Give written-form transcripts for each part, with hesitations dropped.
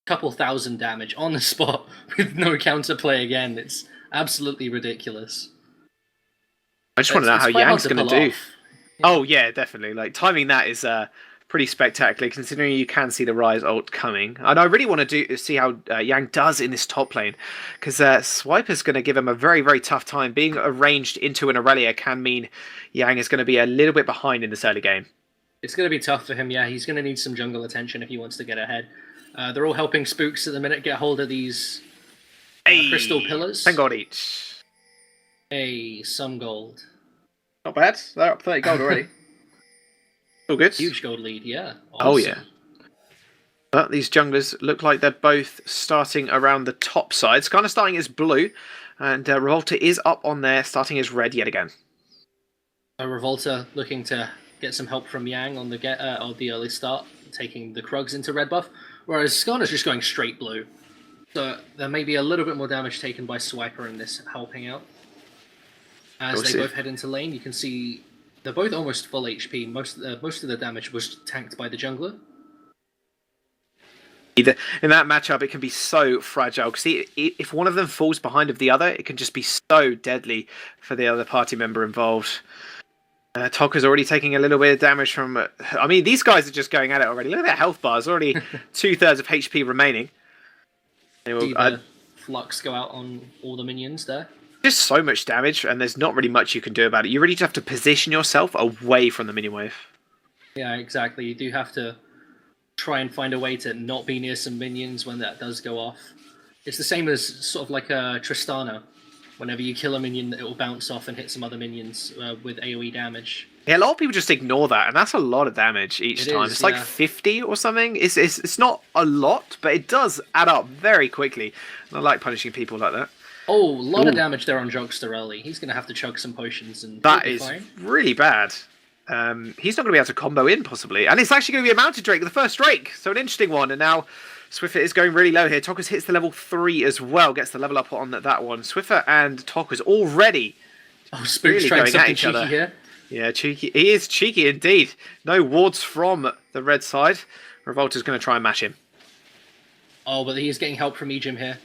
couple thousand damage on the spot with no counterplay again. It's absolutely ridiculous. I just want to know how Yang's going to do. Yeah. Oh, yeah, definitely. Like, timing that is pretty spectacular, considering you can see the Rise ult coming. And I really want to see how Yang does in this top lane, because Swiper's going to give him a very, very tough time. Being arranged into an Aurelia can mean Yang is going to be a little bit behind in this early game. It's going to be tough for him, yeah. He's going to need some jungle attention if he wants to get ahead. They're all helping Spooks at the minute get hold of these crystal pillars. 10 gold each. Hey, some gold. Not bad. They're up 30 gold already. All good. Huge gold lead, yeah. Awesome. Oh, yeah. But these junglers look like they're both starting around the top side. It's kind of starting as blue, and Revolta is up on there, starting as red yet again. Revolta looking to get some help from Yang on the early start, taking the Krugs into red buff, whereas Skarner's just going straight blue. So there may be a little bit more damage taken by Swiper in this helping out. As they both head into lane, you can see they're both almost full HP. Most of the damage was tanked by the jungler. In that matchup, it can be so fragile. See, if one of them falls behind of the other, it can just be so deadly for the other party member involved. Tokka's already taking a little bit of damage from... I mean, these guys are just going at it already. Look at their health bars. Already 2/3 of HP remaining. Flux go out on all the minions there. Just so much damage, and there's not really much you can do about it. You really just have to position yourself away from the minion wave. Yeah, exactly. You do have to try and find a way to not be near some minions when that does go off. It's the same as sort of like a Tristana. Whenever you kill a minion, it will bounce off and hit some other minions with AoE damage. Yeah, a lot of people just ignore that, and that's a lot of damage each time. It's like 50 or something. It's not a lot, but it does add up very quickly. And I like punishing people like that. Oh, a lot of damage there on Jogster early. He's going to have to chug some potions. And that is really bad. He's not going to be able to combo in, possibly. And it's actually going to be a mounted Drake, the first Drake. So an interesting one. And now Swiffer is going really low here. Tokka's hits the level 3 as well. Gets the level up on that one. Swiffer and Tokka's already Spook's really trying going something at each cheeky other. here. Yeah, cheeky. He is cheeky indeed. No wards from the red side. Revolta's going to try and match him. Oh, but he is getting help from Ejim here.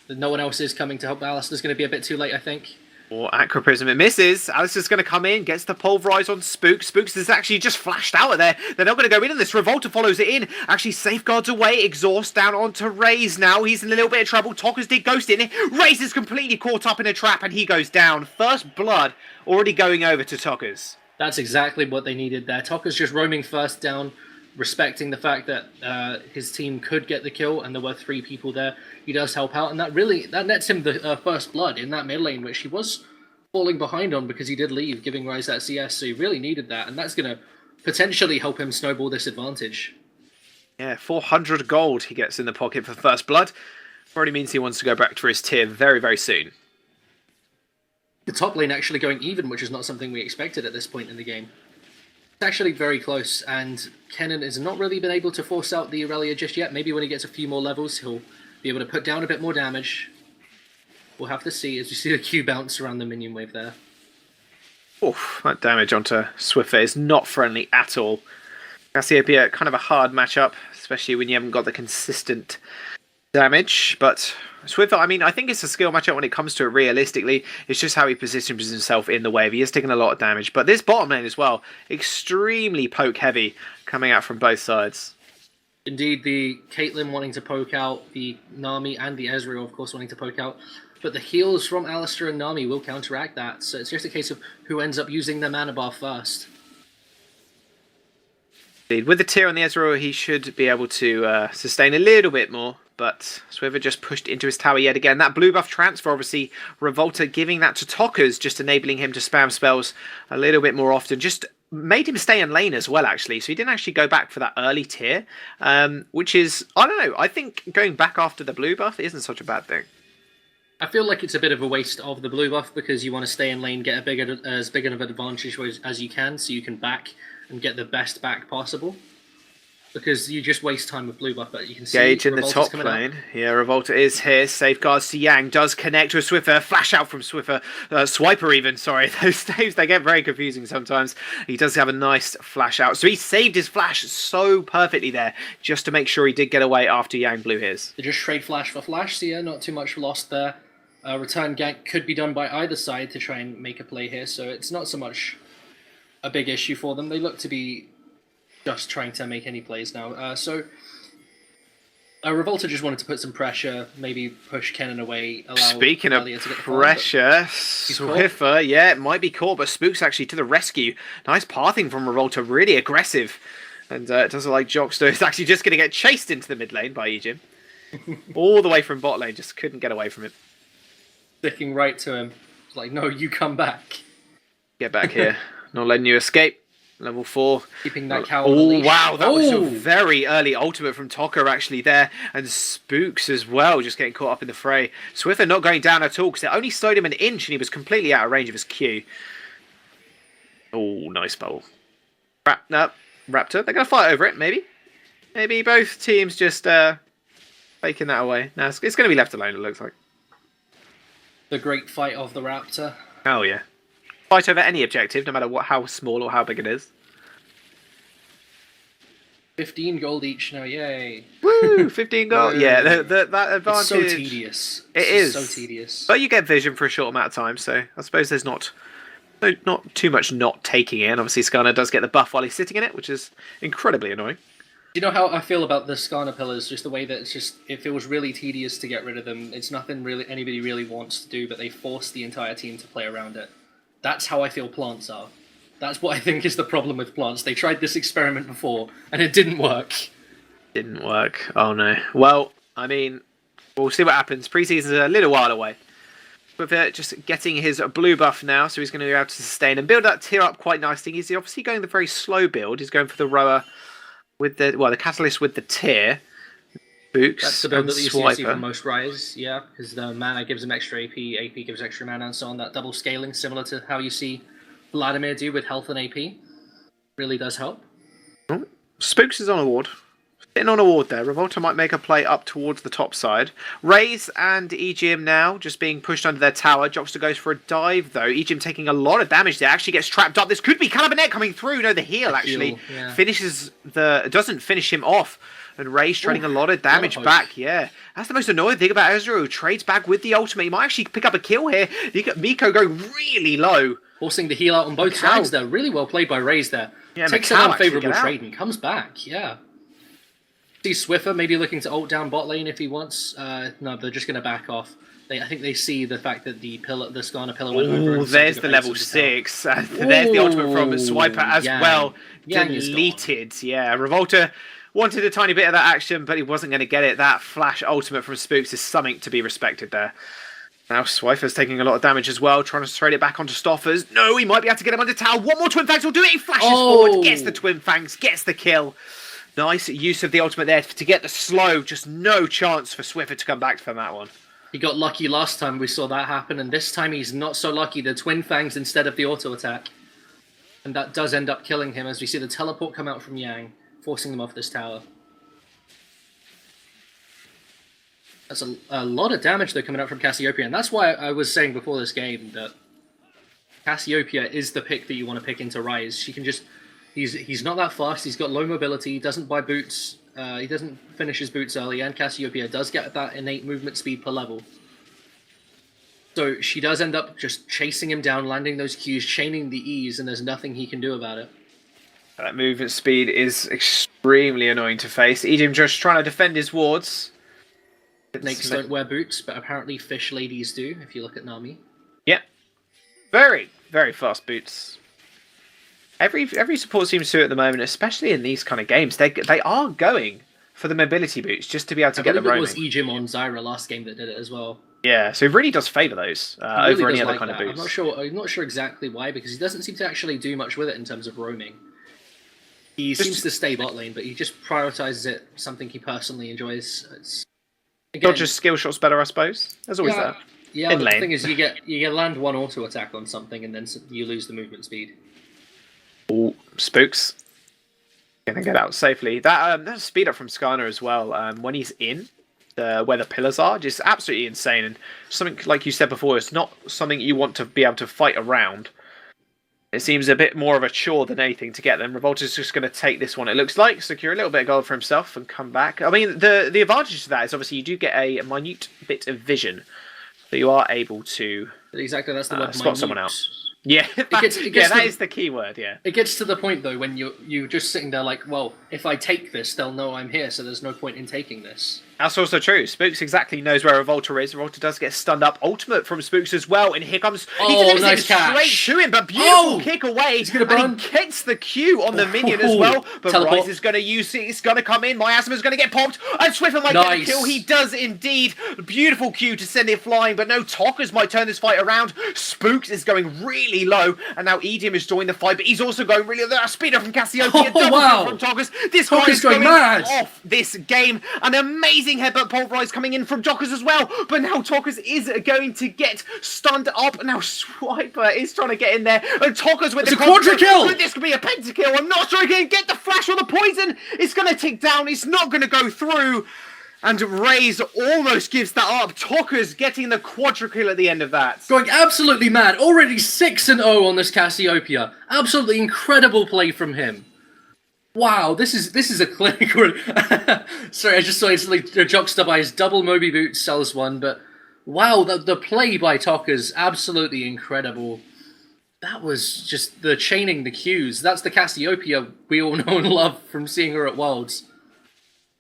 No one else is coming to help. Alistair's going to be a bit too late, I think. Or Acroprism, it misses. Alistair's going to come in, gets the pulverize on Spooks. Spooks is actually just flashed out of there. They're not going to go in on this. Revolta follows it in. Actually safeguards away. Exhaust down onto Raze now. He's in a little bit of trouble. Tokka's did ghost in. Raze is completely caught up in a trap and he goes down. First blood already going over to Tokka's. That's exactly what they needed there. Tokka's just roaming first down, respecting the fact that his team could get the kill and there were 3 people there. He does help out, and that nets him the first blood in that mid lane, which he was falling behind on because he did leave, giving Rise that CS, so he really needed that, and that's going to potentially help him snowball this advantage. Yeah, 400 gold he gets in the pocket for first blood. Already means he wants to go back for his tier very, very soon. The top lane actually going even, which is not something we expected at this point in the game. It's actually very close, and Kennen has not really been able to force out the Aurelia just yet. Maybe when he gets a few more levels, he'll be able to put down a bit more damage. We'll have to see as you see the Q bounce around the minion wave there. Oof, that damage onto Swiffer is not friendly at all. Cassiopeia, kind of a hard matchup, especially when you haven't got the consistent damage, but Swiffer, I mean, I think it's a skill matchup when it comes to it realistically. It's just how he positions himself in the wave. He is taking a lot of damage, but this bottom lane as well, extremely poke heavy coming out from both sides. Indeed, the Caitlyn wanting to poke out, the Nami and the Ezreal, of course, wanting to poke out. But the heals from Alistair and Nami will counteract that, so it's just a case of who ends up using their mana bar first. Indeed. With the tier on the Ezreal, he should be able to sustain a little bit more, but Swiffer just pushed into his tower yet again. That blue buff transfer, obviously, Revolta giving that to Tokka's, just enabling him to spam spells a little bit more often. Just made him stay in lane as well, actually. So he didn't actually go back for that early tier, which is, I don't know, I think going back after the blue buff isn't such a bad thing. I feel like it's a bit of a waste of the blue buff because you want to stay in lane, get as big of an advantage as you can so you can back and get the best back possible. because you just waste time with blue buff, but you can see Gage in the Revolta's top coming up. lane. Yeah, Revolta is here. Safeguards to Yang. Does connect with Swiffer. Flash out from Swiffer. Swiper even, sorry. Those names, they get very confusing sometimes. He does have a nice flash out. So he saved his flash so perfectly there, just to make sure he did get away after Yang blew his. They just trade flash for flash, so yeah, not too much lost there. Return gank could be done by either side to try and make a play here, so it's not so much a big issue for them. They look to be just trying to make any plays now. Revolta just wanted to put some pressure, maybe push Kennen away. Speaking of pressure, Swiffer, yeah, it might be caught, but Spook's actually to the rescue. Nice pathing from Revolta, really aggressive. And it doesn't like Jockster is actually just going to get chased into the mid lane by Ejim. All the way from bot lane, just couldn't get away from it. Sticking right to him. It's like, no, you come back. Get back here. Not letting you escape. Level 4. Keeping that cow. Oh, wow. That was a very early ultimate from Tokka actually there. And Spooks as well, just getting caught up in the fray. Swiffer not going down at all because it only slowed him an inch and he was completely out of range of his Q. Oh, nice bubble. Raptor. They're going to fight over it, maybe. Maybe both teams just faking that away. No, it's going to be left alone, it looks like. The great fight of the Raptor. Oh, yeah. Fight over any objective, no matter how small or how big it is. 15 gold each now, yay. Woo, 15 gold. Yeah, that advantage. It's so tedious. It's so tedious. But you get vision for a short amount of time, so I suppose there's not too much not taking it. And obviously, Skarner does get the buff while he's sitting in it, which is incredibly annoying. Do you know how I feel about the Skarner pillars? Just the way that it's just, it feels really tedious to get rid of them. It's nothing really anybody really wants to do, but they force the entire team to play around it. That's how I feel plants are. That's what I think is the problem with plants. They tried this experiment before, and it didn't work. Didn't work. Oh no. Well, I mean, we'll see what happens. Preseason's a little while away. With it, just getting his blue buff now, so he's going to be able to sustain and build that tier up quite nicely. He's obviously going the very slow build. He's going for the rower with the catalyst with the tier. Books. That's the build that you see for most Rise, yeah, because the mana gives him extra AP, AP gives extra mana, and so on. That double scaling, similar to how you see Vladimir do with health and AP, really does help. Oh, Spooks is on a ward. Sitting on a ward there. Revolta might make a play up towards the top side. Raze and EGM now just being pushed under their tower. Jockster goes for a dive though. EGM taking a lot of damage there. Actually gets trapped up. This could be Calabanet coming through. No, the heal actually doesn't finish him off. And Ray's trading a lot of damage back, yeah. That's the most annoying thing about Ezreal, who trades back with the ultimate. He might actually pick up a kill here. You got Miko going really low. Forcing the heal out on both sides there. Really well played by Raze there. Yeah, takes an unfavourable trade and comes back, yeah. See Swiffer maybe looking to ult down bot lane if he wants. No, they're just going to back off. I think they see the fact that the Skarner pillar went over. Oh, there's the level 6. There's the ultimate from Swiper as well. Deleted, yeah. Revolta wanted a tiny bit of that action, but he wasn't going to get it. That flash ultimate from Spooks is something to be respected there. Now Swifer's taking a lot of damage as well, trying to trade it back onto Stoffers. No, he might be able to get him under tower. One more Twin Fangs will do it. He flashes forward, gets the Twin Fangs, gets the kill. Nice use of the ultimate there to get the slow. Just no chance for Swiffer to come back from that one. He got lucky last time we saw that happen, and this time he's not so lucky. The Twin Fangs instead of the auto attack. And that does end up killing him as we see the teleport come out from Yang, forcing them off this tower. That's a lot of damage though coming out from Cassiopeia, and that's why I was saying before this game that Cassiopeia is the pick that you want to pick into Rise. She can just... He's not that fast, he's got low mobility, he doesn't buy boots, he doesn't finish his boots early, and Cassiopeia does get that innate movement speed per level. So she does end up just chasing him down, landing those Qs, chaining the E's, and there's nothing he can do about it. That movement speed is extremely annoying to face. Ejim just trying to defend his wards. Snakes don't wear boots, but apparently fish ladies do, if you look at Nami. Yep. Very, very fast boots. Every support seems to at the moment, especially in these kind of games, they are going for the mobility boots just to be able to get the roaming. It was Ejim on Zyra last game that did it as well. Yeah, so it really does favour those over any other kind of boots. I'm not sure exactly why, because he doesn't seem to actually do much with it in terms of roaming. He seems to stay bot lane, but he just prioritises it, something he personally enjoys. Not just skill shots better, I suppose. There's always that. Yeah, the thing is, you get land one auto attack on something, and then you lose the movement speed. Oh, Spooks. Gonna get out safely. That speed up from Skarner as well. When he's in where the pillars are, just absolutely insane. And something like you said before, it's not something you want to be able to fight around. It seems a bit more of a chore than anything to get them. Revolta's just going to take this one, it looks like, secure a little bit of gold for himself and come back. I mean, the advantage to that is obviously you do get a minute bit of vision, so you are able to exactly that's the word spot someone out. Yeah, that is the key word, yeah. It gets to the point, though, when you're just sitting there like, well, if I take this, they'll know I'm here, so there's no point in taking this. That's also true. Spooks exactly knows where Revolta is. Revolta does get stunned up. Ultimate from Spooks as well, and here comes... he delivers nice it catch. straight to him, but beautiful kick away. He's gonna burn. And he gets the Q on the minion as well, but Rise is going to use it. It's going to come in. Miasma's going to get popped, and Swiffer might get the kill. He does indeed. Beautiful Q to send it flying, but no, Talkers might turn this fight around. Spooks is going really low, and now Edium is joining the fight, but he's also going really low. Speeder from Cassiopeia, double from Talkers. This guy is going mad off this game. An amazing headbutt pulverize coming in from Jockers as well, but now Talkers is going to get stunned up. Now Swiper is trying to get in there, and Talkers with the quadra kill. This could be a pentakill. I'm not sure he can get the flash or the poison. It's going to tick down. It's not going to go through. And Raze almost gives that up. Talkers getting the quadra kill at the end of that. Going absolutely mad. Already 6-0 on this Cassiopeia. Absolutely incredible play from him. Wow, this is a clinical... Sorry, I just saw instantly Jockster by his double Moby Boot sells one, but wow, the play by Talkers, absolutely incredible. That was just the chaining the Qs. That's the Cassiopeia we all know and love from seeing her at Worlds.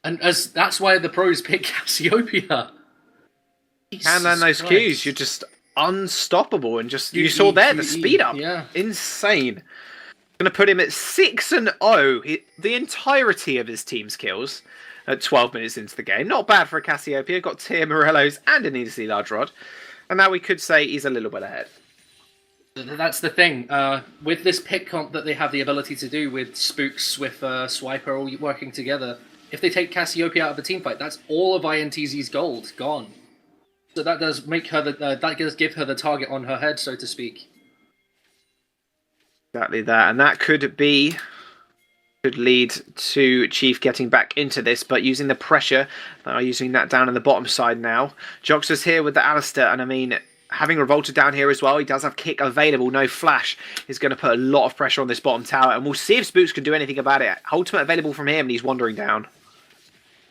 And that's why the pros pick Cassiopeia. And then those Qs, you're just unstoppable, and just you saw there the speed up. Yeah. Insane. Going to put him at 6-0. The entirety of his team's kills at 12 minutes into the game. Not bad for a Cassiopeia. Got Tia Morello's and an easy large rod. And now we could say he's a little bit ahead. That's the thing. With this pick comp that they have the ability to do with Spooks, with Swiper all working together, if they take Cassiopeia out of the team fight, that's all of INTZ's gold gone. So that does make her that does give her the target on her head, so to speak. Exactly that, and that could lead to Chief getting back into this, but using the pressure, they are using that down on the bottom side now. Joxer's here with the Alistair, and I mean, having Revolta down here as well, he does have kick available, no flash, is going to put a lot of pressure on this bottom tower, and we'll see if Spooks can do anything about it. Ultimate available from him, and he's wandering down.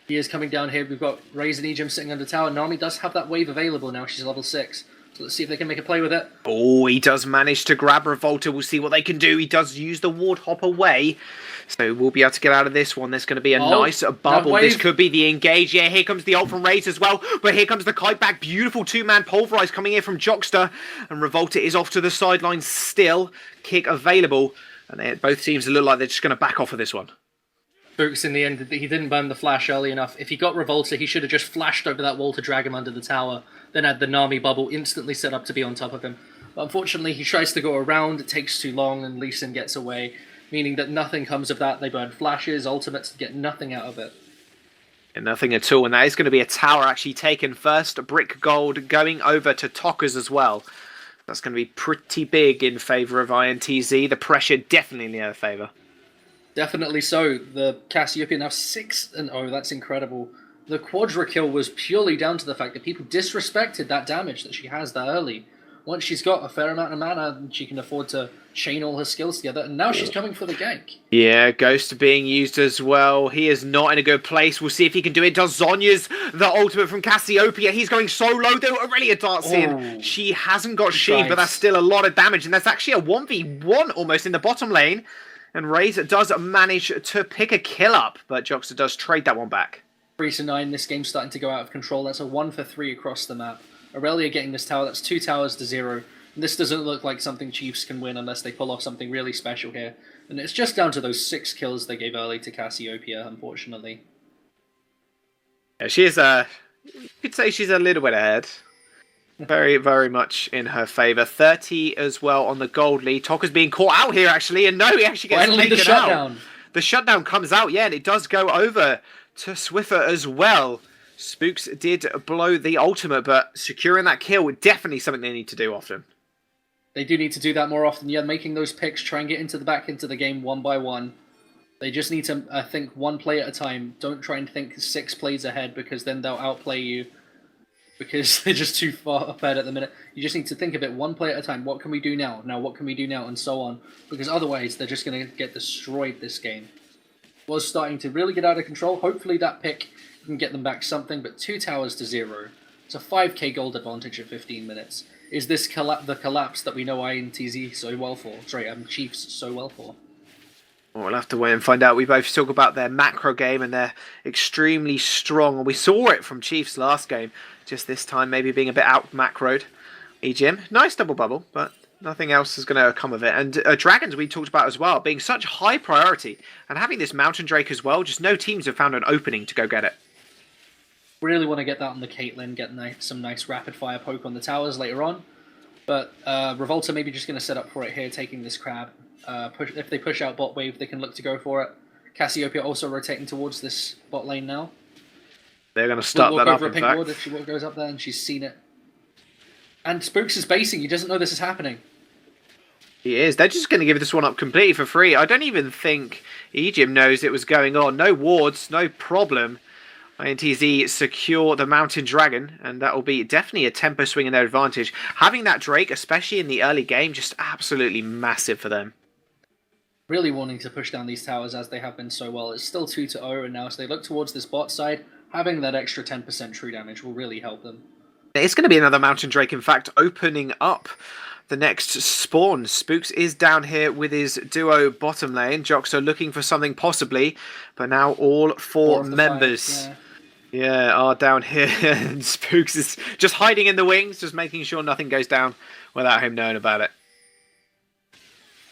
He is coming down here. We've got Raze and Ejim sitting under tower. Nami does have that wave available now. She's level 6. So let's see if they can make a play with it. Oh, he does manage to grab Revolta. We'll see what they can do. He does use the ward hop away. So we'll be able to get out of this one. There's going to be a nice bubble. This could be the engage. Yeah, here comes the ult from Raze as well. But here comes the kite back. Beautiful two-man pulverize coming in from Jockster. And Revolta is off to the sideline still. Kick available. And both teams look like they're just going to back off of this one. Spooks in the end, he didn't burn the flash early enough. If he got Revolta, he should have just flashed over that wall to drag him under the tower. Then had the Nami bubble instantly set up to be on top of him. But unfortunately, he tries to go around. It takes too long, and Lee Sin gets away. Meaning that nothing comes of that. They burn flashes, ultimates, get nothing out of it. And nothing at all. And that is going to be a tower actually taken first. Brick gold going over to Talkers as well. That's going to be pretty big in favour of INTZ. The pressure definitely in their favour. Definitely so. The Cassiopeia now 6-0. That's incredible. The quadra kill was purely down to the fact that people disrespected that damage that she has that early. Once she's got a fair amount of mana, she can afford to chain all her skills together, and now she's coming for the gank. Yeah, Ghost being used as well. He is not in a good place. We'll see if he can do it. Does Zonya's the ultimate from Cassiopeia. He's going so low. There already a darts in. She hasn't got Sheen, but that's still a lot of damage, and that's actually a 1v1 almost in the bottom lane. And Raze does manage to pick a kill up, but Joxer does trade that one back. 3-9, this game's starting to go out of control. That's a 1-for-3 across the map. Aurelia getting this tower, that's 2 towers to 0. And this doesn't look like something Chiefs can win unless they pull off something really special here. And it's just down to those 6 kills they gave early to Cassiopeia, unfortunately. Yeah, she is you could say she's a little bit ahead. Very, very much in her favour. 30 as well on the gold lead. Talker's being caught out here, actually. And no, he actually gets finally taken the shutdown. Out. The shutdown comes out, yeah, and it does go over to Swiffer as well. Spooks did blow the ultimate, but securing that kill, definitely something they need to do often. They do need to do that more often. Yeah, making those picks, try and get into the game one by one. They just need to think one play at a time. Don't try and think 6 plays ahead, because then they'll outplay you, because they're just too far ahead at the minute. You just need to think of it one play at a time. What can we do now? Now what can we do now? And so on. Because otherwise they're just going to get destroyed this game. Was starting to really get out of control. Hopefully that pick can get them back something, but 2 towers to 0. It's a 5k gold advantage at 15 minutes. Is this the collapse that we know INTZ so well for? Sorry, Chiefs so well for? Well, we'll have to wait and find out. We both talk about their macro game, and they're extremely strong. And we saw it from Chiefs last game. Just this time, maybe being a bit out macroed. EGM, nice double bubble, but nothing else is going to come of it. And Dragons, we talked about as well, being such high priority. And having this Mountain Drake as well, just no teams have found an opening to go get it. Really want to get that on the Caitlyn, get some nice rapid-fire poke on the towers later on. But Revolta maybe just going to set up for it here, taking this crab. If they push out bot wave, they can look to go for it. Cassiopeia also rotating towards this bot lane now. They're going to start that up, in fact. Ward if she goes up there, and she's seen it. And Spooks is basing. He doesn't know this is happening. He is. They're just going to give this one up completely for free. I don't even think Egypt knows it was going on. No wards, no problem. INTZ secure the Mountain Dragon, and that will be definitely a tempo swing in their advantage. Having that Drake, especially in the early game, just absolutely massive for them. Really wanting to push down these towers as they have been so well. It's still 2-0, and now as they look towards this bot side, having that extra 10% true damage will really help them. It's going to be another Mountain Drake, in fact, opening up the next spawn. Spooks is down here with his duo bottom lane. Joxo looking for something possibly, but now all 4 members... Yeah, are down here, and Spooks is just hiding in the wings, just making sure nothing goes down without him knowing about it.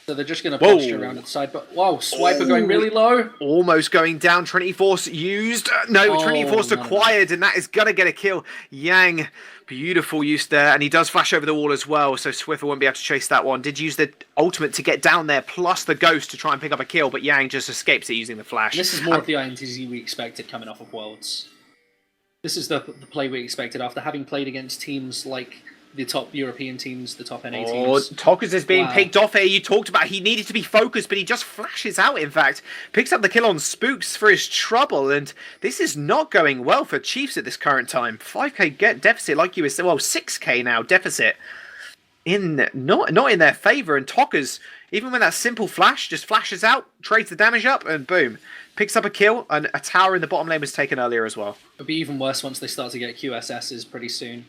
So they're just going to posture around at the side, but wow, Swiper going really low. Almost going down, Trinity Force used. No, Trinity Force acquired, and that is going to get a kill. Yang, beautiful use there, and he does flash over the wall as well, so Swiffer won't be able to chase that one. Did use the ultimate to get down there, plus the Ghost to try and pick up a kill, but Yang just escapes it using the flash. This is more of the INTZ we expected coming off of Worlds. This is the play we expected after having played against teams like the top European teams, the top NA teams. Tokas is being picked off here. You talked about he needed to be focused, but he just flashes out, in fact. Picks up the kill on Spooks for his trouble, and this is not going well for Chiefs at this current time. 5k deficit, like you were saying. Well, 6k now deficit. Not in their favour, and Tokas, even with that simple flash, just flashes out, trades the damage up, and boom. Picks up a kill, and a tower in the bottom lane was taken earlier as well. It'll be even worse once they start to get QSSs pretty soon.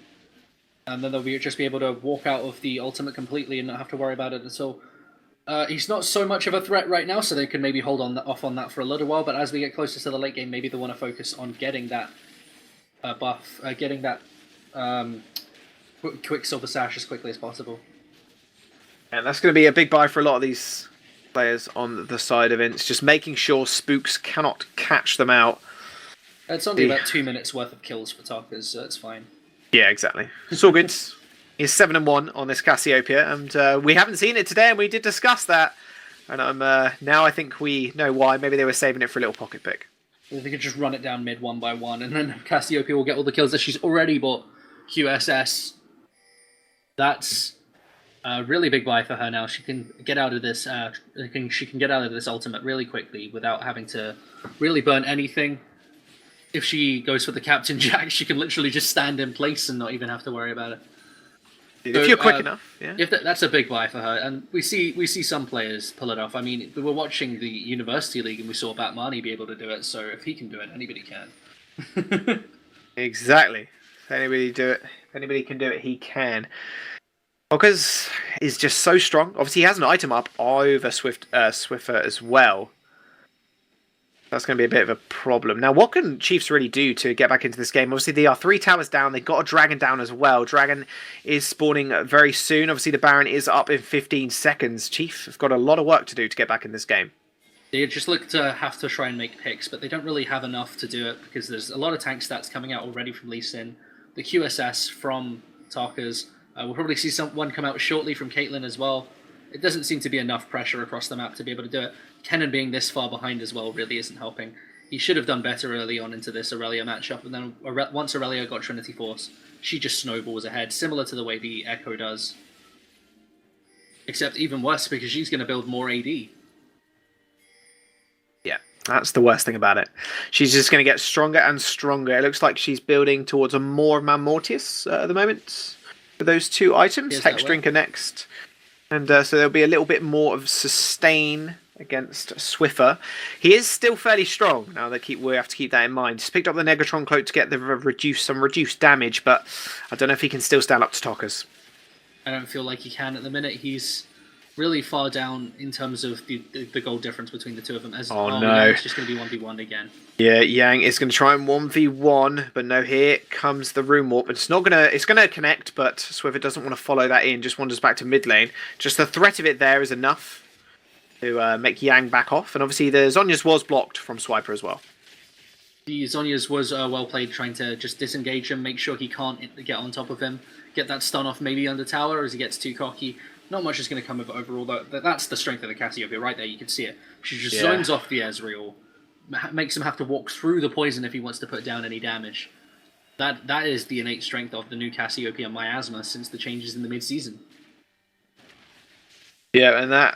And then they'll just be able to walk out of the ultimate completely and not have to worry about it at all. He's not so much of a threat right now, so they can maybe hold off on that for a little while, but as we get closer to the late game, maybe they want to focus on getting that buff, getting that Quicksilver Sash as quickly as possible. And that's going to be a big buy for a lot of these players on the side of it. It's just making sure Spooks cannot catch them out. It's only about 2 minutes worth of kills for Tarkers, so it's fine. Yeah, exactly. It's all good. He's 7-1 on this Cassiopeia, and we haven't seen it today, and we did discuss that. And now I think we know why. Maybe they were saving it for a little pocket pick. If they could just run it down mid one by one, and then Cassiopeia will get all the kills that she's already bought. QSS. That's a really big buy for her now. She can get out of this. She can get out of this ultimate really quickly without having to really burn anything. If she goes for the Captain Jack, she can literally just stand in place and not even have to worry about it. If you're quick enough, yeah. That's a big buy for her, and we see some players pull it off. I mean, we were watching the University League and we saw Batmani be able to do it. So if he can do it, anybody can. Exactly. If anybody can do it, he can. Because is just so strong. Obviously, he has an item up over Swiffer as well. That's going to be a bit of a problem. Now, what can Chiefs really do to get back into this game? Obviously, they are 3 towers down. They've got a Dragon down as well. Dragon is spawning very soon. Obviously, the Baron is up in 15 seconds. Chiefs have got a lot of work to do to get back in this game. They just look to have to try and make picks, but they don't really have enough to do it because there's a lot of tank stats coming out already from Lee Sin. The QSS from Tarkers. We'll probably see one come out shortly from Caitlyn as well. It doesn't seem to be enough pressure across the map to be able to do it. Kennen being this far behind as well really isn't helping. He should have done better early on into this Aurelia matchup, and then once Aurelia got Trinity Force, she just snowballs ahead, similar to the way the Echo does. Except even worse because she's going to build more AD. Yeah, That's the worst thing about it. She's just going to get stronger and stronger. It looks like she's building towards a more Man Mortius at the moment for those 2 items. Hex Drinker next. And so there'll be a little bit more of sustain against Swiffer. He is still fairly strong. Now we have to keep that in mind. Just picked up the Negatron Cloak to get some reduced damage, but I don't know if he can still stand up to Tockers. I don't feel like he can at the minute. He's really far down in terms of the gold difference between the two of them. No, it's just going to be 1v1 again. Yeah, Yang is going to try and 1v1, but no, here comes the Room Warp. It's going to connect, but Swiffer doesn't want to follow that in, just wanders back to mid lane. Just the threat of it there is enough to make Yang back off, and obviously the Zhonya's was blocked from Swiper as well. The Zhonya's was well played, trying to just disengage him, make sure he can't get on top of him, get that stun off maybe under tower as he gets too cocky. Not much is going to come of it overall, though. That's the strength of the Cassiopeia right there. You can see it. She just zones off the Ezreal, makes him have to walk through the poison if he wants to put down any damage. That is the innate strength of the new Cassiopeia Miasma since the changes in the mid-season. Yeah, and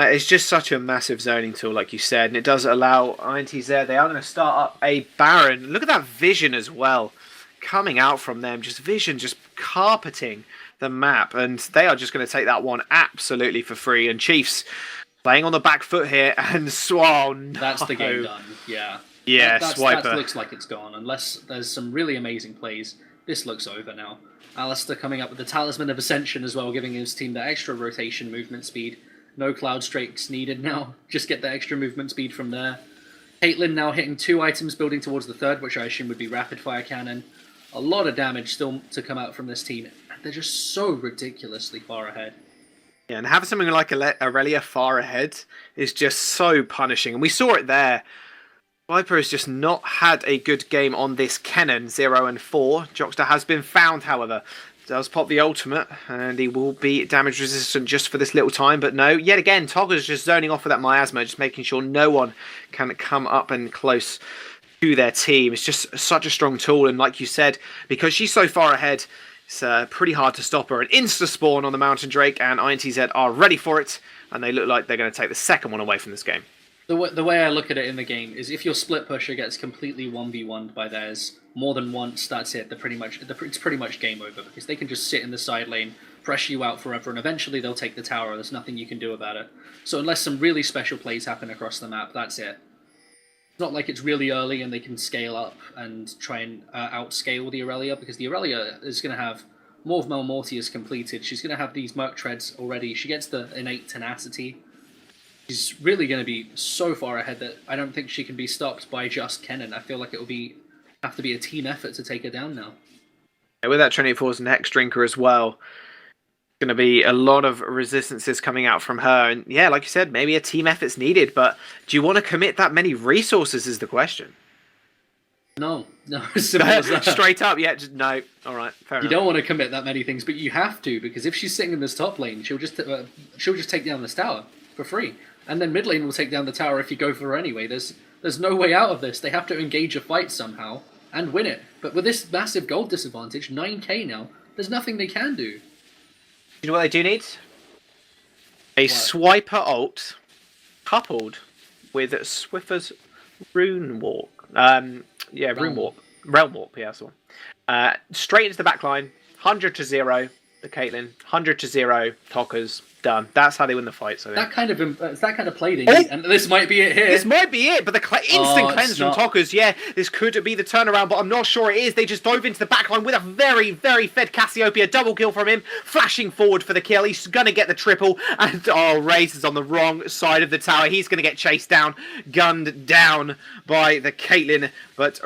it's just such a massive zoning tool, like you said, and it does allow INTZ. They are going to start up a Baron. Look at that vision as well, coming out from them. Just vision, just carpeting the map, and they are just going to take that one absolutely for free. And Chiefs playing on the back foot here, and no. That's the game done. Yeah. Yeah, Swiper. That looks like it's gone. Unless there's some really amazing plays, this looks over now. Alistair coming up with the Talisman of Ascension as well, giving his team that extra rotation movement speed. No Cloud Strakes needed now. Just get the extra movement speed from there. Caitlyn now hitting 2 items, building towards the 3rd, which I assume would be Rapid Fire Cannon. A lot of damage still to come out from this team. They're just so ridiculously far ahead. Yeah, and having something like Aurelia far ahead is just so punishing. And we saw it there. Viper has just not had a good game on this Kennen, 0 and 4. Jockster has been found, however. Does pop the ultimate, and he will be damage resistant just for this little time. But no, yet again, Togger's just zoning off with that Miasma, just making sure no one can come up and close to their team. It's just such a strong tool, and like you said, because she's so far ahead, it's pretty hard to stop her. An insta-spawn on the Mountain Drake, and INTZ are ready for it, and they look like they're going to take the second one away from this game. The way I look at it in the game is if your split pusher gets completely 1v1'd by theirs more than once, that's it. It's pretty much game over, because they can just sit in the side lane, pressure you out forever, and eventually they'll take the tower. There's nothing you can do about it. So unless some really special plays happen across the map, that's it. It's not like it's really early and they can scale up and try and outscale the Aurelia, because the Aurelia is going to have more of Malmortius completed. She's going to have these Merc Treads already. She gets the innate tenacity. She's really going to be so far ahead that I don't think she can be stopped by just Kennen. I feel like it will have to be a team effort to take her down now. Yeah, with that Trinity Force and Hex Drinker as well, going to be a lot of resistances coming out from her. And yeah, like you said, maybe a team effort's needed, but do you want to commit that many resources is the question. No, as simple as that. Straight up, yeah, just no. All right, fair enough. You don't want to commit that many things, but you have to, because if she's sitting in this top lane, she'll just take down this tower for free. And then mid lane will take down the tower if you go for her anyway. There's no way out of this. They have to engage a fight somehow and win it. But with this massive gold disadvantage, 9k now, there's nothing they can do. You know what they do need? A Swiper ult coupled with Swiffer's Rune Walk. Realm Walk, yeah, that's the one. Straight into the back line, 100 to 0, the Caitlyn, 100 to 0, Tockers, done. That's how they win the fight. So that kind of play they need, and this might be it here. This might be it, but the instant cleanse from Tockers, yeah, this could be the turnaround, but I'm not sure it is. They just dove into the backline with a very, very fed Cassiopeia. Double kill from him, flashing forward for the kill. He's going to get the triple, and Raze is on the wrong side of the tower. He's going to get chased down, gunned down by the Caitlyn, but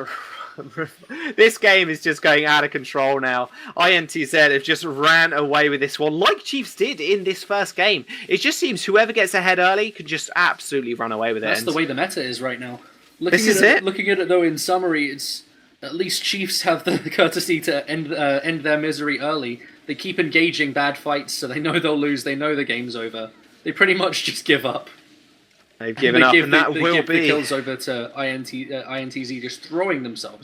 this game is just going out of control now. INTZ have just ran away with this one, like Chiefs did in this first game. It just seems whoever gets ahead early can just absolutely run away with it. That's the way the meta is right now. This is it. Looking at it though, in summary, it's at least Chiefs have the courtesy to end their misery early. They keep engaging bad fights, so they know they'll lose. They know the game's over. They pretty much just give up. They've given up, and that will be the kills over to INTZ just throwing themselves